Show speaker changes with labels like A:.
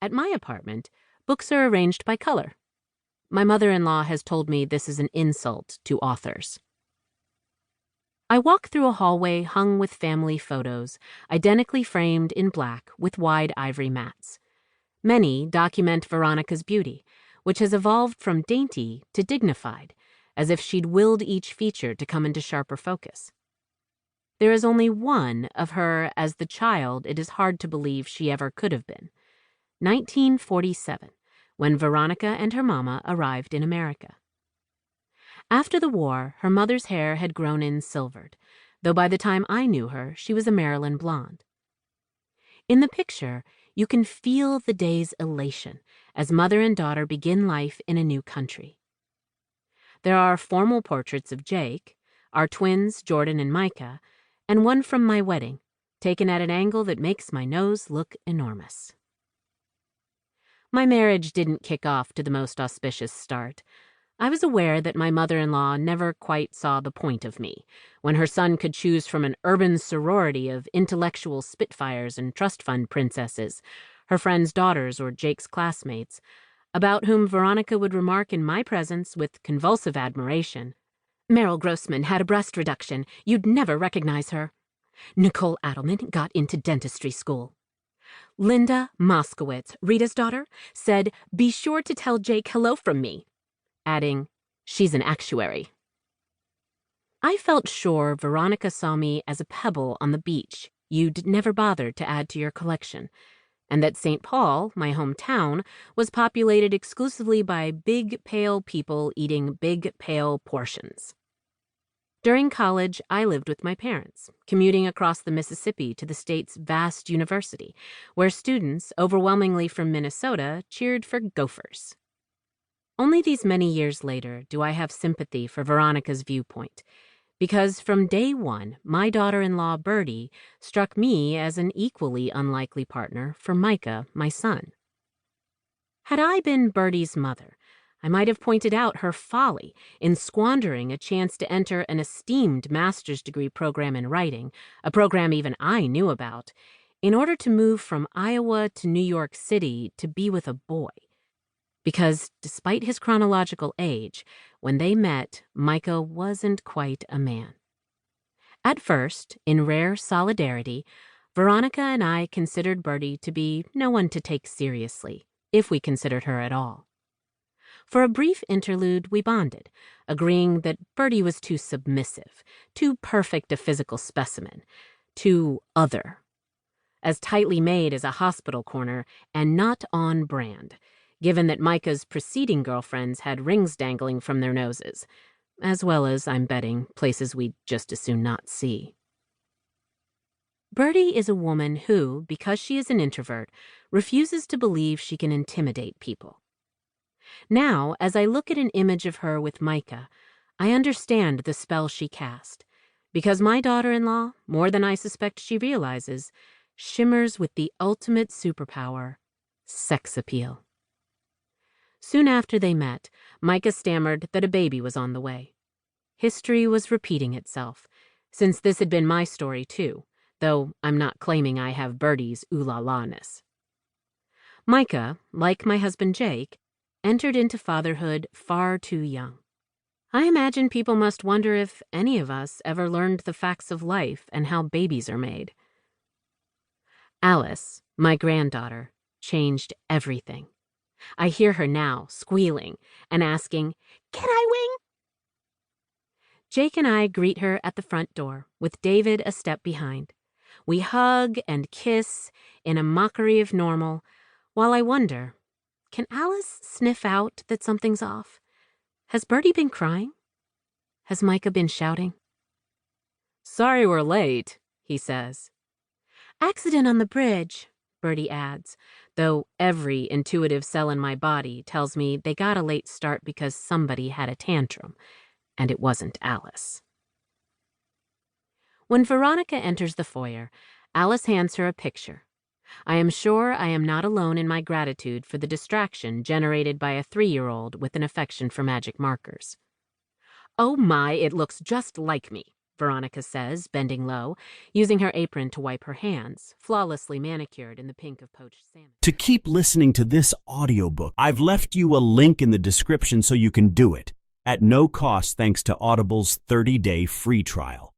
A: At my apartment, books are arranged by color. My mother-in-law has told me this is an insult to authors. I walk through a hallway hung with family photos, identically framed in black with wide ivory mats. Many document Veronica's beauty, which has evolved from dainty to dignified, as if she'd willed each feature to come into sharper focus. There is only one of her as the child it is hard to believe she ever could have been. 1947, when Veronica and her mama arrived in America. After the war, her mother's hair had grown in silvered, though by the time I knew her, she was a Maryland blonde. In the picture, you can feel the day's elation as mother and daughter begin life in a new country. There are formal portraits of Jake, our twins Jordan and Micah, and one from my wedding, taken at an angle that makes my nose look enormous. My marriage didn't kick off to the most auspicious start. I was aware that my mother-in-law never quite saw the point of me, when her son could choose from an urban sorority of intellectual spitfires and trust fund princesses, her friends' daughters or Jake's classmates, about whom Veronica would remark in my presence with convulsive admiration. Meryl Grossman had a breast reduction. You'd never recognize her. Nicole Adelman got into dentistry school. Linda Moskowitz, Rita's daughter, said, "Be sure to tell Jake hello from me," adding, "She's an actuary." I felt sure Veronica saw me as a pebble on the beach you'd never bothered to add to your collection, and that St. Paul, my hometown, was populated exclusively by big, pale people eating big, pale portions. During college, I lived with my parents, commuting across the Mississippi to the state's vast university, where students, overwhelmingly from Minnesota, cheered for Gophers. Only these many years later do I have sympathy for Veronica's viewpoint, because from day one, my daughter-in-law Bertie struck me as an equally unlikely partner for Micah, my son. Had I been Bertie's mother, I might have pointed out her folly in squandering a chance to enter an esteemed master's degree program in writing, a program even I knew about, in order to move from Iowa to New York City to be with a boy. Because, despite his chronological age, when they met, Micah wasn't quite a man. At first, in rare solidarity, Veronica and I considered Bertie to be no one to take seriously, if we considered her at all. For a brief interlude, we bonded, agreeing that Bertie was too submissive, too perfect a physical specimen, too other, as tightly made as a hospital corner, and not on brand, given that Micah's preceding girlfriends had rings dangling from their noses, as well as, I'm betting, places we'd just as soon not see. Bertie is a woman who, because she is an introvert, refuses to believe she can intimidate people. Now, as I look at an image of her with Micah, I understand the spell she cast, because my daughter-in-law, more than I suspect she realizes, shimmers with the ultimate superpower, sex appeal. Soon after they met, Micah stammered that a baby was on the way. History was repeating itself, since this had been my story too, though I'm not claiming I have Bertie's ooh-la-la-ness. Micah, like my husband Jake, entered into fatherhood far too young. I imagine people must wonder if any of us ever learned the facts of life and how babies are made. Alice, my granddaughter, changed everything. I hear her now, squealing and asking, "Can I wing?" Jake and I greet her at the front door, with David a step behind. We hug and kiss in a mockery of normal, while I wonder, can Alice sniff out that something's off? Has Bertie been crying? Has Micah been shouting? "Sorry we're late," he says. "Accident on the bridge," Bertie adds, though every intuitive cell in my body tells me they got a late start because somebody had a tantrum, and it wasn't Alice. When Veronica enters the foyer, Alice hands her a picture. I am sure I am not alone in my gratitude for the distraction generated by a 3-year-old with an affection for magic markers. "Oh my, it looks just like me," Veronica says, bending low, using her apron to wipe her hands, flawlessly manicured in the pink of poached salmon.
B: To keep listening to this audiobook, I've left you a link in the description so you can do it, at no cost thanks to Audible's 30-day free trial.